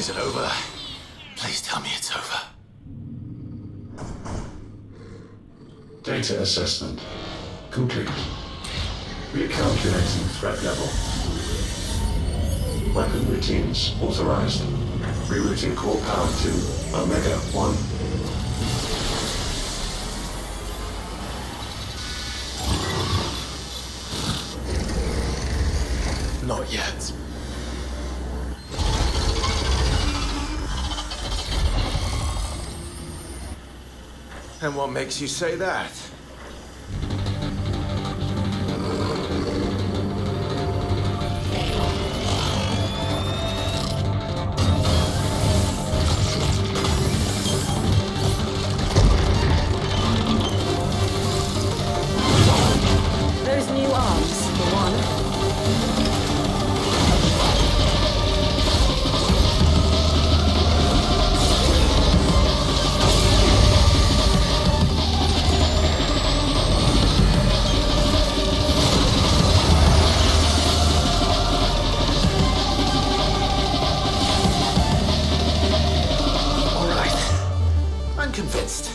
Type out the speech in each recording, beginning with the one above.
Is it over? Please tell me it's over. Data assessment complete. Recalculating threat level. Weapon routines authorized. Rerouting core power to Omega 1. Not yet. And what makes you say that? Those new arms, for one. All right. I'm convinced.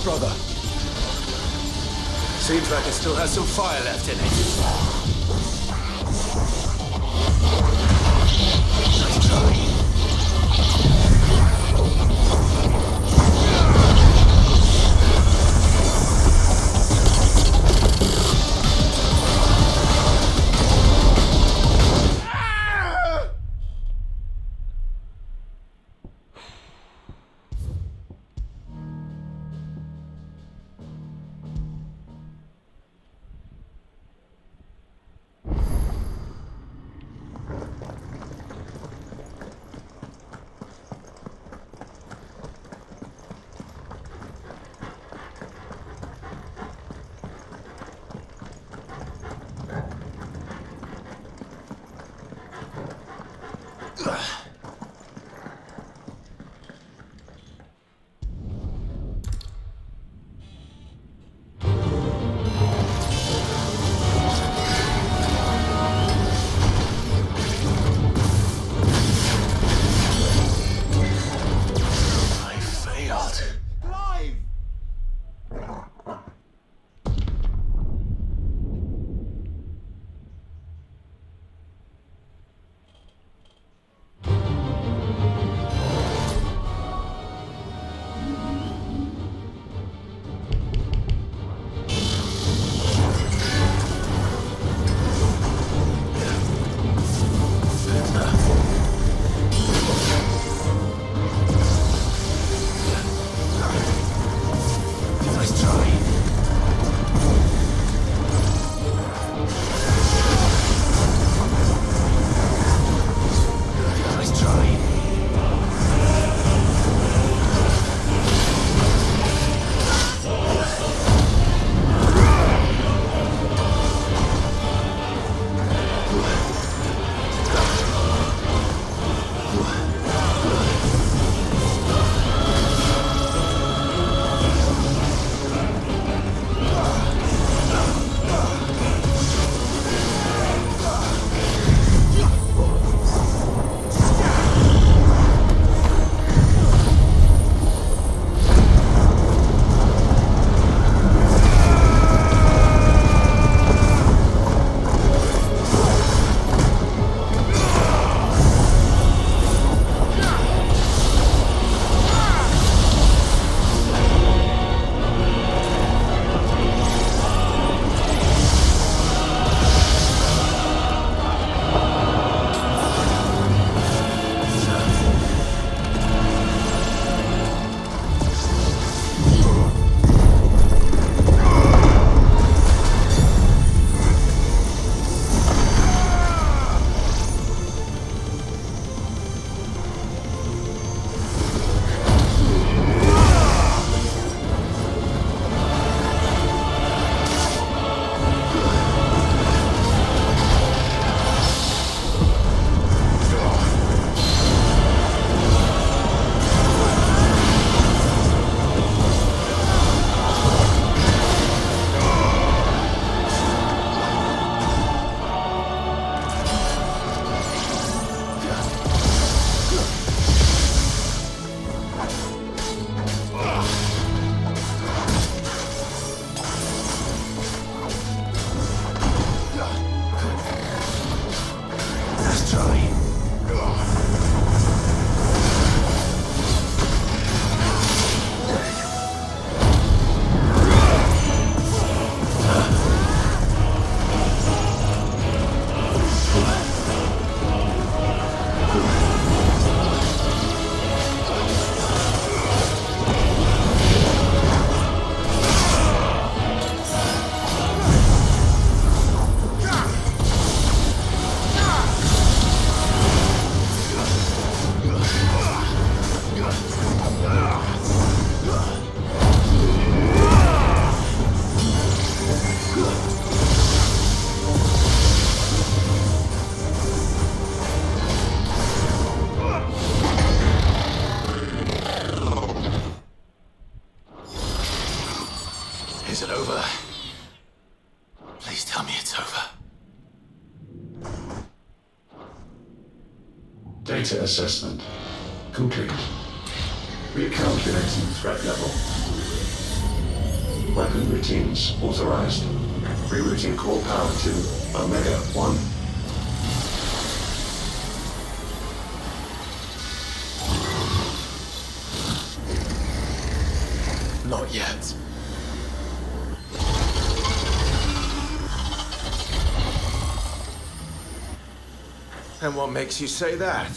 Brother. Seems like it still has some fire left in it. Nice try. I failed. Nice try. Nice try. Nice try. Is it over? Please tell me it's over. Data assessment complete. Recalculating threat level. Weapon routines authorized. Rerouting core power to Omega 1. Not yet. And what makes you say that?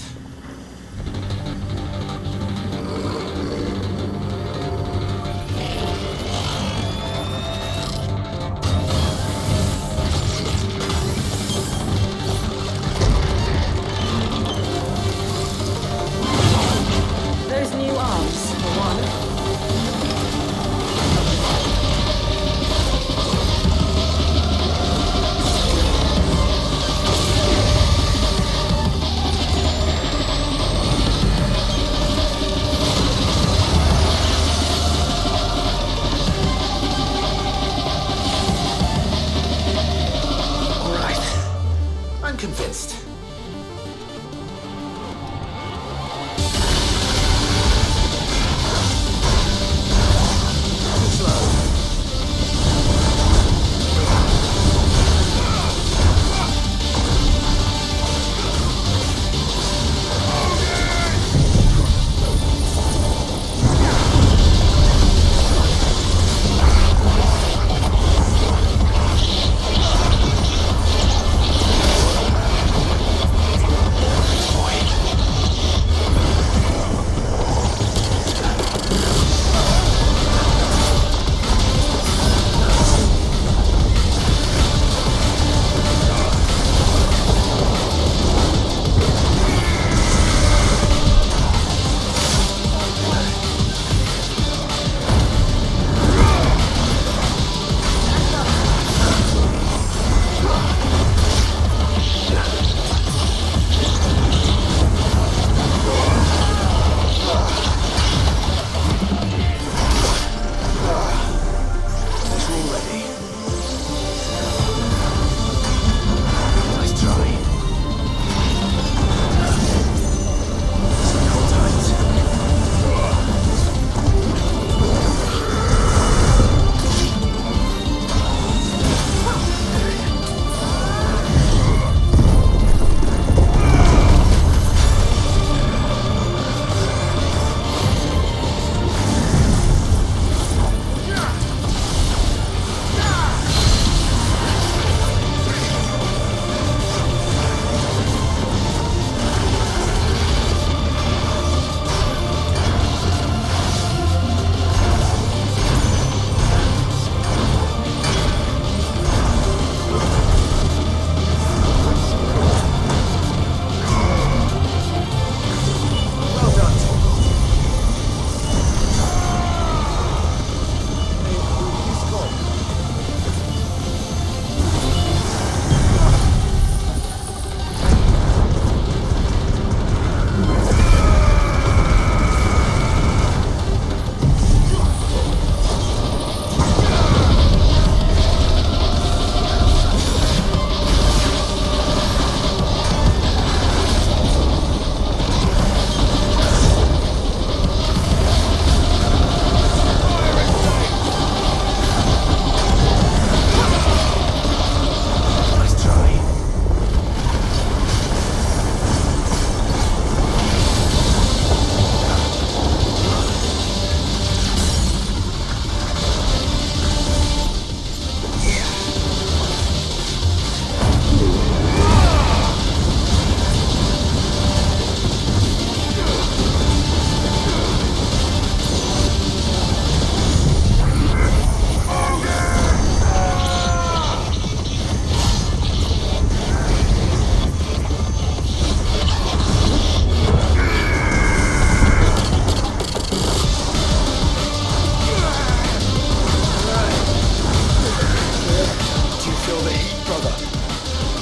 Those new arms, for one. convinced.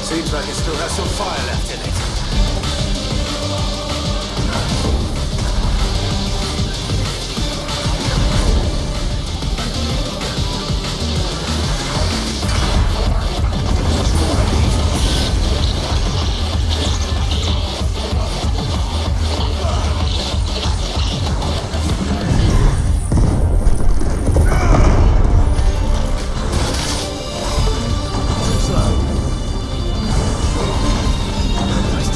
Seems like it still has some fire left in it. Nice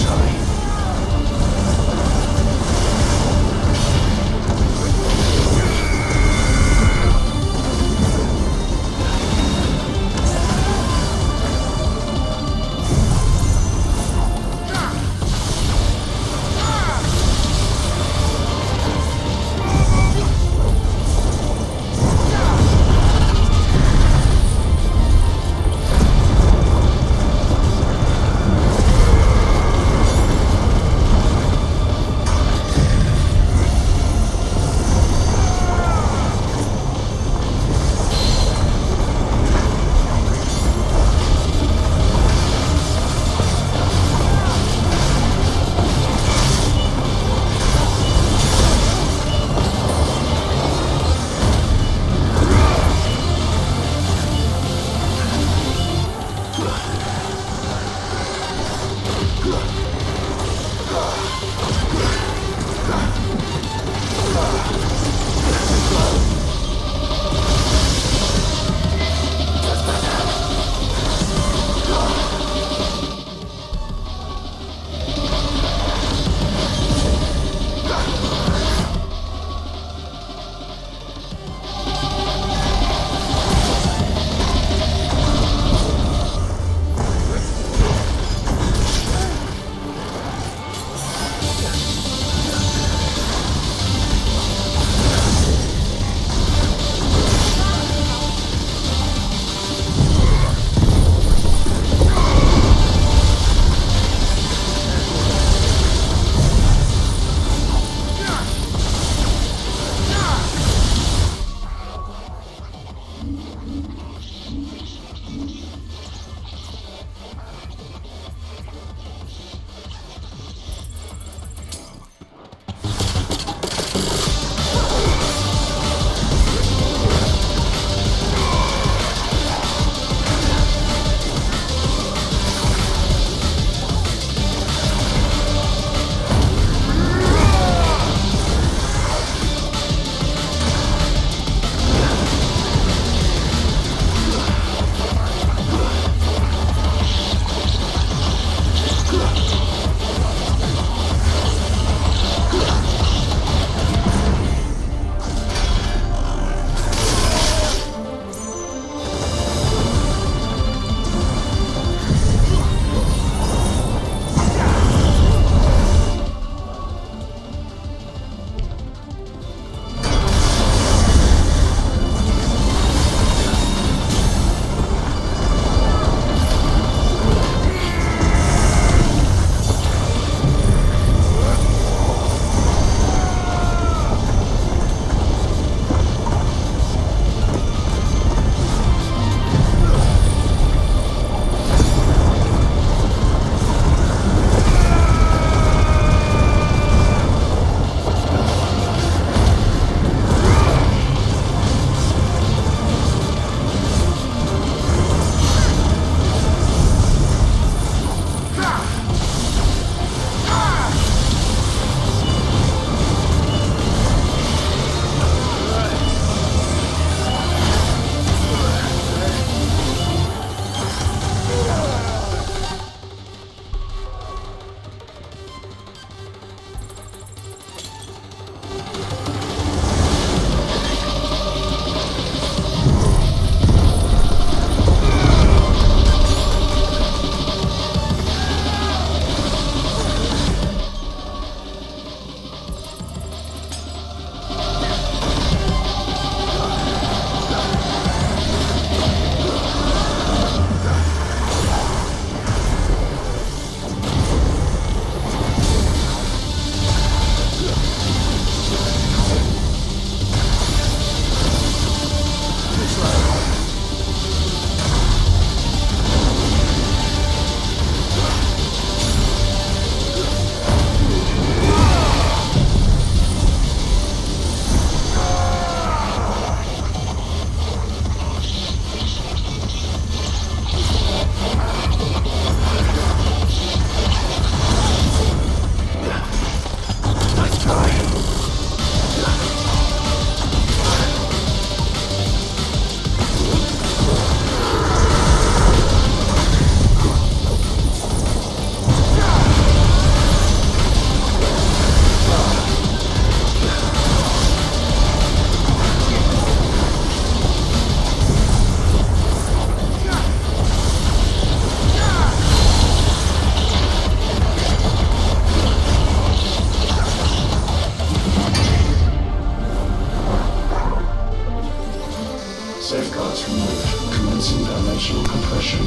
Safeguards removed. Commencing dimensional compression.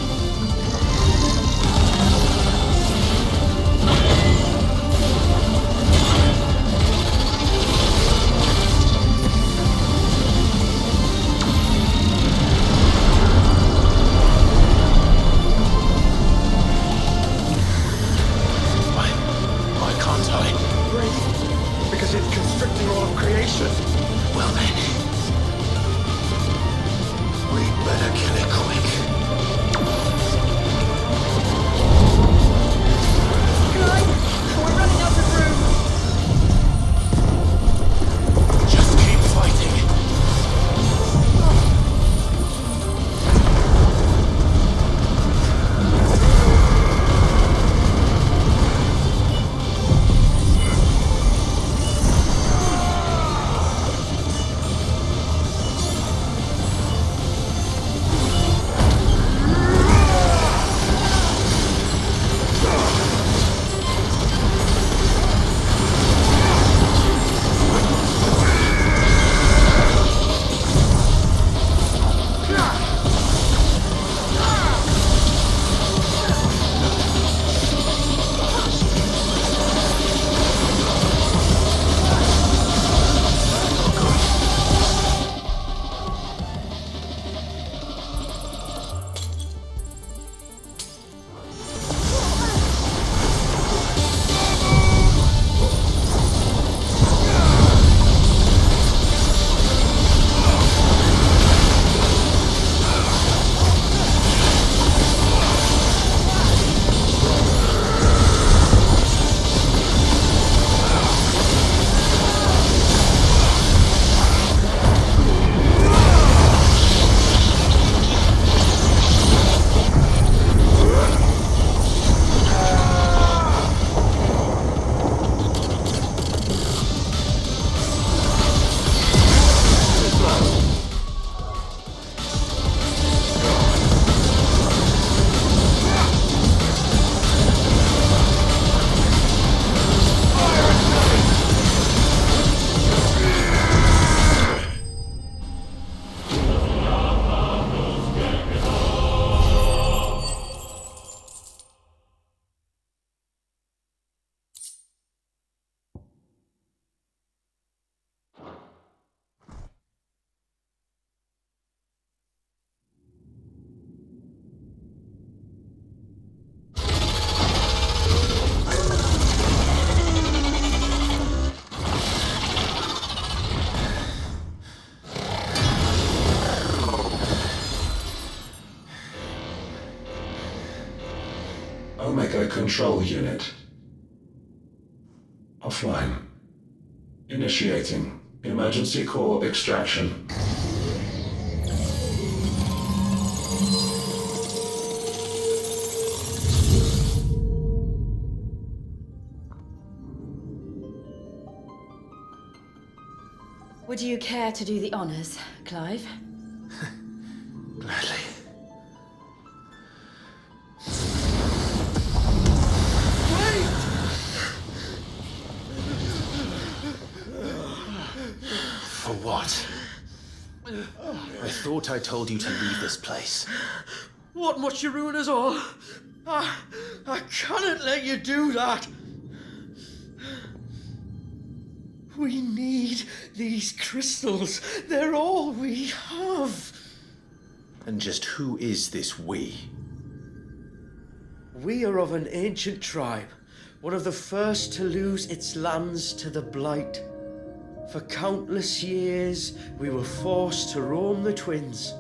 Why can't I? Breathe. Because it's constricting all of creation. Well then. We'd better kill it quick. control unit. Offline. Initiating emergency core extraction. Would you care to do the honors, Clive? Gladly. For what? I thought I told you to leave this place. What must you ruin us all? I cannot let you do that. We need these crystals. They're all we have. And just who is this we? We are of an ancient tribe, one of the first to lose its lands to the Blight. For countless years, we were forced to roam the Twins.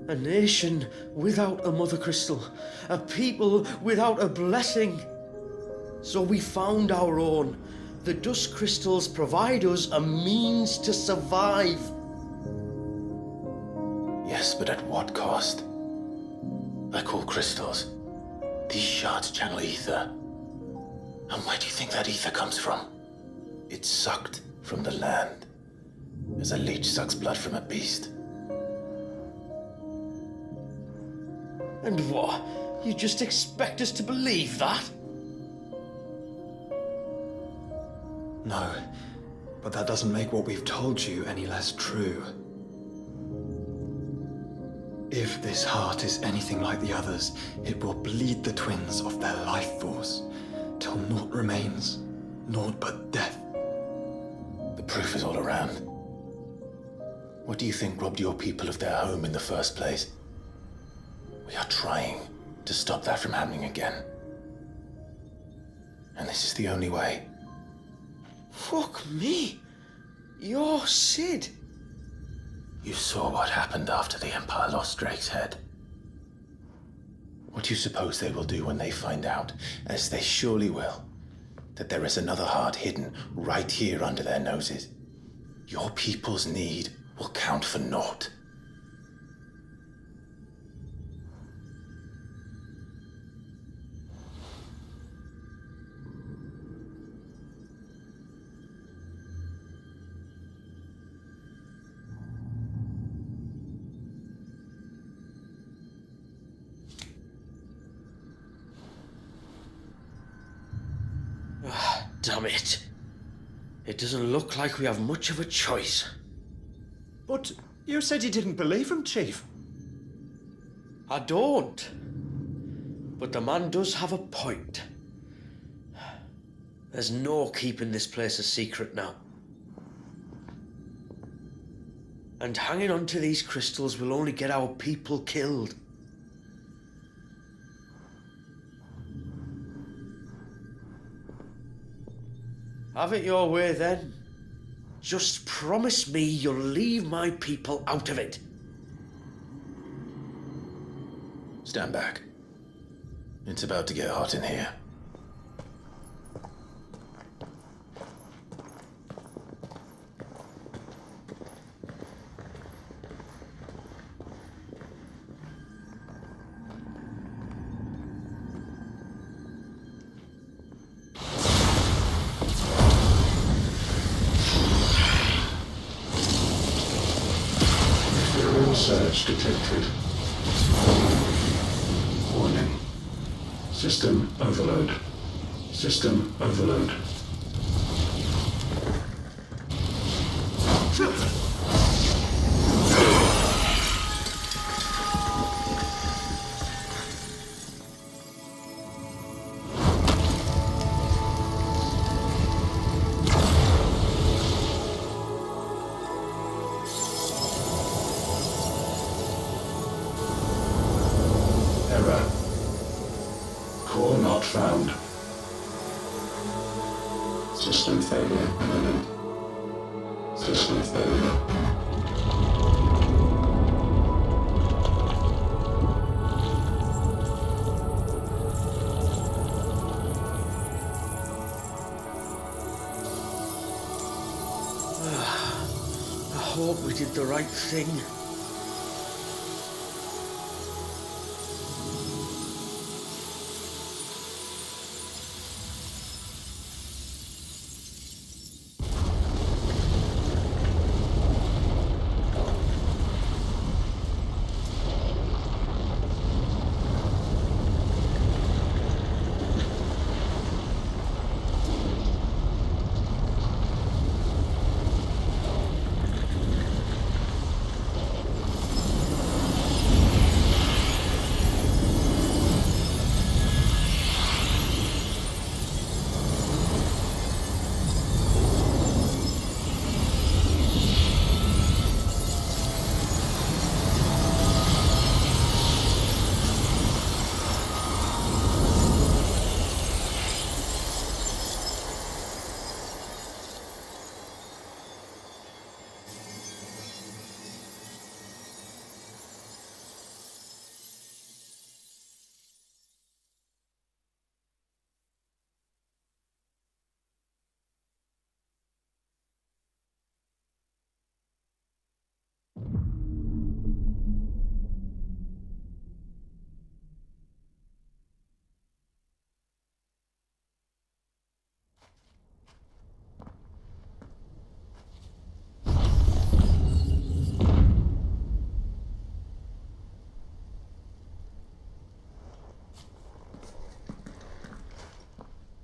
A nation without a Mother Crystal, a people without a blessing. So we found our own. The dust crystals provide us a means to survive. Yes, but at what cost? Like all crystals, these shards channel ether. And where do you think that ether comes from? It's sucked from the land, as a leech sucks blood from a beast. And what? You just expect us to believe that? No, but that doesn't make what we've told you any less true. If this heart is anything like the others, it will bleed the twins of their life force, till naught remains, naught but death. The proof is all around. What do you think robbed your people of their home in the first place? We are trying to stop that from happening again. And this is the only way. Fuck me. You're Sid. You saw what happened after the Empire lost Drake's head. What do you suppose they will do when they find out, as they surely will, that there is another heart hidden right here under their noses? Your people's need will count for naught. Damn it. It doesn't look like we have much of a choice. But you said you didn't believe him, Chief. I don't. But the man does have a point. There's no keeping this place a secret now. And hanging on to these crystals will only get our people killed. Have it your way then. Just promise me you'll leave my people out of it. Stand back. It's about to get hot in here. Surge detected. Warning. System overload. System overload. Error. Core not found. System failure imminent. System failure. hope we did the right thing.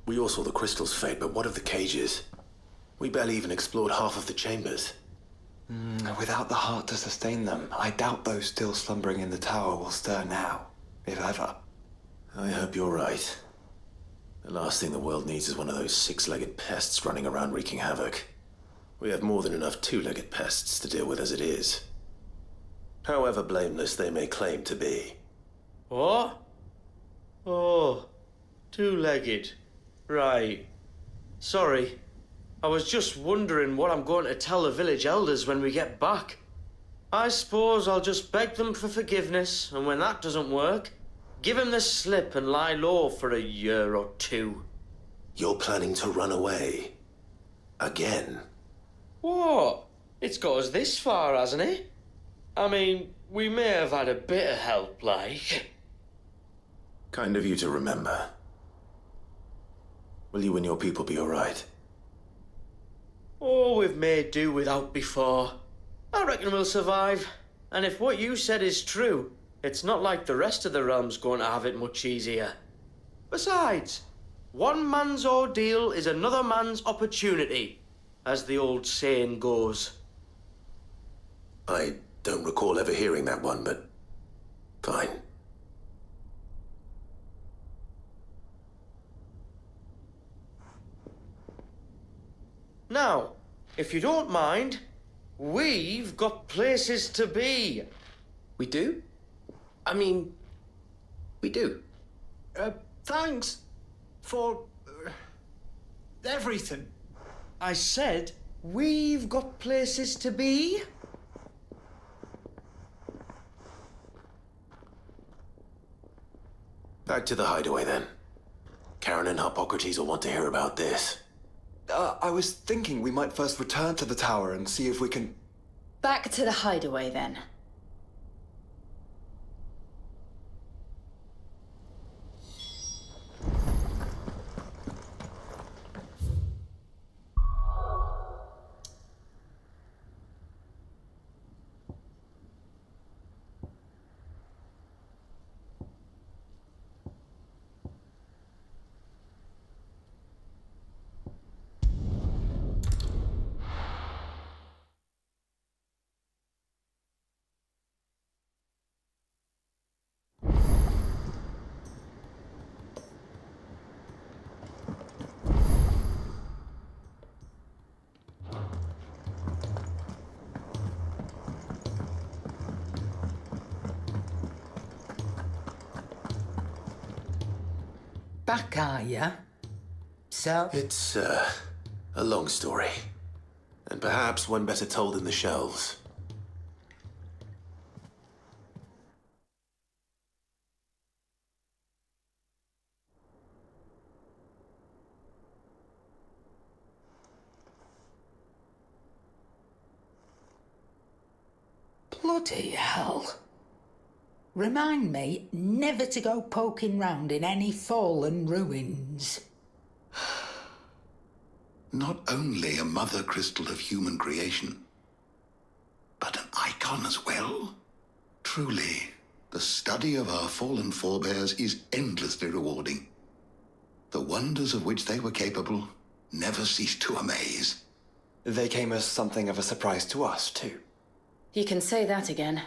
We all saw the crystal's fate, but what of the cages? We barely even explored half of the chambers. Without the heart to sustain them, I doubt those still slumbering in the tower will stir now, if ever. I hope you're right. The last thing the world needs is one of those six-legged pests running around wreaking havoc. We have more than enough two-legged pests to deal with as it is. However blameless they may claim to be. What? Oh, two-legged. Right. Sorry. I was just wondering what I'm going to tell the village elders when we get back. I suppose I'll just beg them for forgiveness, and when that doesn't work, give them the slip and lie low for a year or two. You're planning to run away? Again? What? It's got us this far, hasn't it? I mean, we may have had a bit of help, like. Kind of you to remember. Will you and your people be alright? Oh, we've made do without before. I reckon we'll survive. And if what you said is true, it's not like the rest of the realm's going to have it much easier. Besides, one man's ordeal is another man's opportunity, as the old saying goes. I don't recall ever hearing that one, but fine. Now, if you don't mind, we've got places to be. We do? I mean, we do. Thanks for everything. I said, we've got places to be. Back to the hideaway then. Karen and Hippocrates will want to hear about this. I was thinking we might first return to the tower and see if we can... Back to the hideaway then. Back, are ya? So? It's, a long story. And perhaps one better told in the shelves. Bloody hell. Remind me never to go poking round in any fallen ruins. Not only a mother crystal of human creation, but an icon as well. Truly, the study of our fallen forebears is endlessly rewarding. The wonders of which they were capable never cease to amaze. They came as something of a surprise to us, too. You can say that again.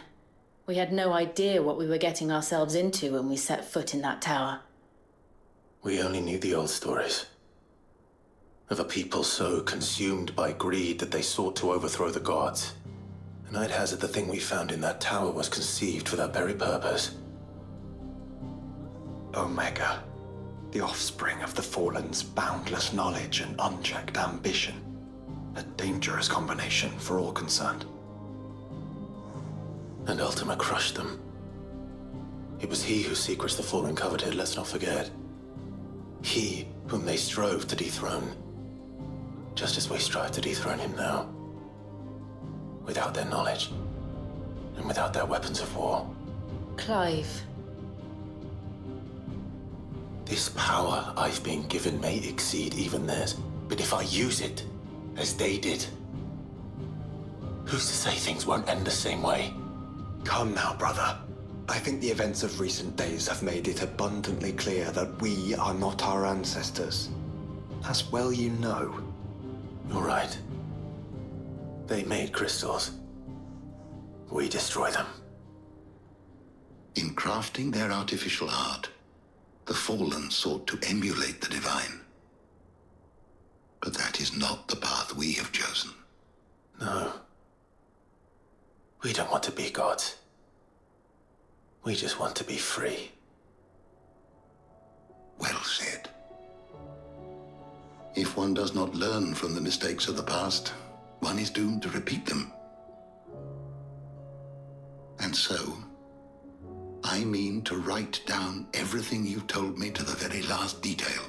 We had no idea what we were getting ourselves into when we set foot in that tower. We only knew the old stories. Of a people so consumed by greed that they sought to overthrow the gods. And I'd hazard the thing we found in that tower was conceived for that very purpose. Omega, the offspring of the Fallen's boundless knowledge and unchecked ambition. A dangerous combination for all concerned. And Ultima crushed them. It was he whose secrets the Fallen coveted, let's not forget. He whom they strove to dethrone. Just as we strive to dethrone him now. Without their knowledge. And without their weapons of war. Clive. This power I've been given may exceed even theirs, but if I use it, as they did, who's to say things won't end the same way? Come now, brother. I think the events of recent days have made it abundantly clear that we are not our ancestors. As well you know. You're right. They made crystals. We destroy them. In crafting their artificial art, the Fallen sought to emulate the divine. But that is not the path we have chosen. No. We don't want to be gods. We just want to be free. Well said. If one does not learn from the mistakes of the past, one is doomed to repeat them. And so, I mean to write down everything you've told me to the very last detail,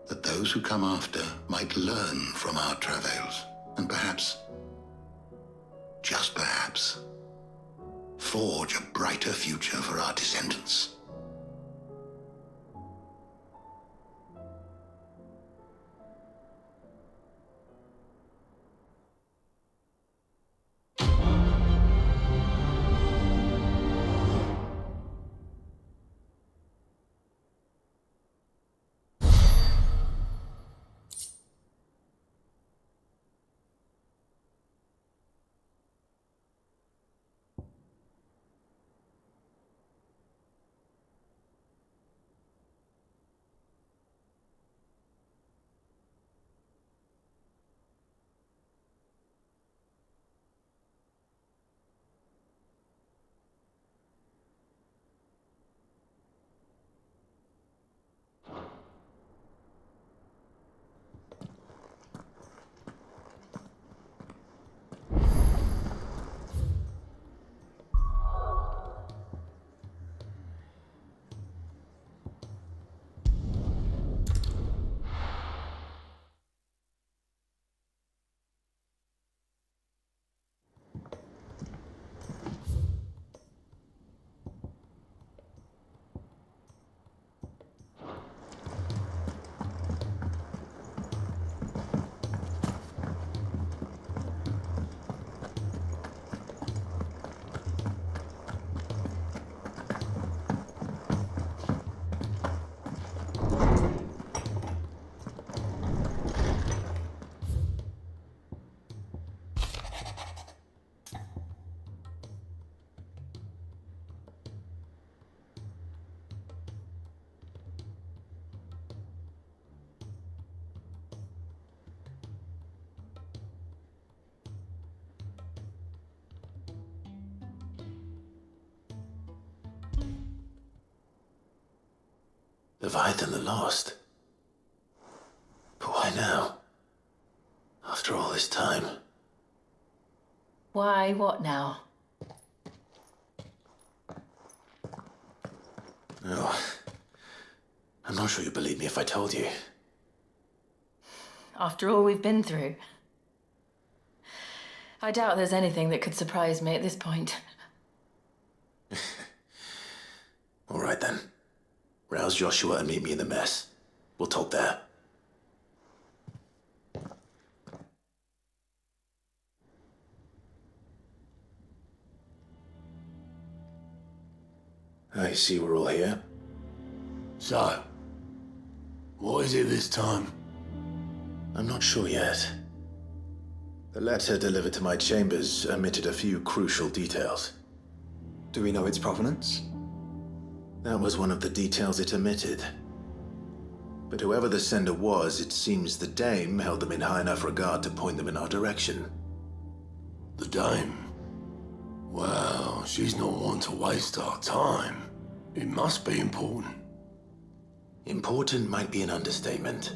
that those who come after might learn from our travails, and perhaps, just perhaps, forge a brighter future for our descendants. Leviathan the Lost. But why now? After all this time. Why, what now? Oh, I'm not sure you'd believe me if I told you. After all we've been through. I doubt there's anything that could surprise me at this point. All right then. Rouse Joshua and meet me in the mess. We'll talk there. I see we're all here. So, what is it this time? I'm not sure yet. The letter delivered to my chambers omitted a few crucial details. Do we know its provenance? That was one of the details it omitted. But whoever the sender was, it seems the Dame held them in high enough regard to point them in our direction. The Dame? Well, she's not one to waste our time. It must be important. Important might be an understatement.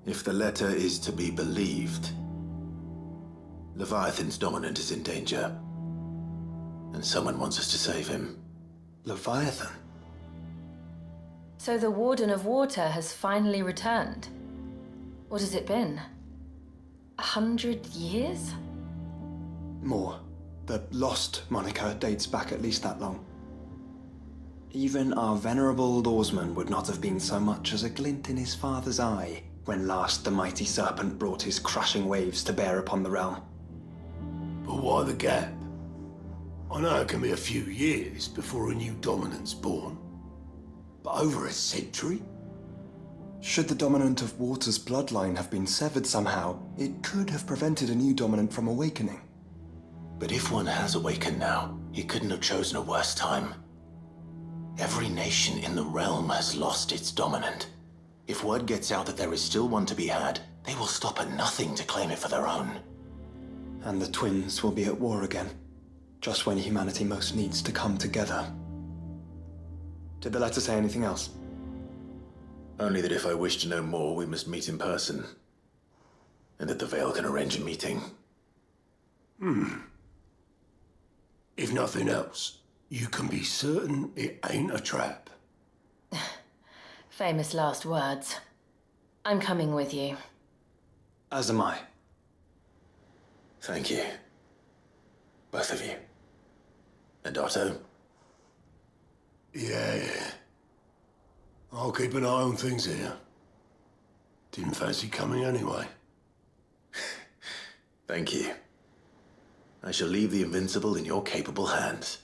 If the letter is to be believed, Leviathan's dominant is in danger. And someone wants us to save him. Leviathan? So the Warden of Water has finally returned. What has it been? 100 years? More. The Lost moniker dates back at least that long. Even our venerable Lawsman would not have been so much as a glint in his father's eye when last the mighty serpent brought his crushing waves to bear upon the realm. But why the gap? I know it can be a few years before a new dominant's born. But over a century? Should the dominant of Water's bloodline have been severed somehow, it could have prevented a new dominant from awakening. But if one has awakened now, he couldn't have chosen a worse time. Every nation in the realm has lost its dominant. If word gets out that there is still one to be had, they will stop at nothing to claim it for their own. And the twins will be at war again, just when humanity most needs to come together. Did the letter say anything else? Only that if I wish to know more, we must meet in person. And that the Veil can arrange a meeting. If nothing else, you can be certain it ain't a trap. Famous last words. I'm coming with you. As am I. Thank you. Both of you. And Otto? Yeah. I'll keep an eye on things here. Didn't fancy coming anyway. Thank you. I shall leave the Invincible in your capable hands.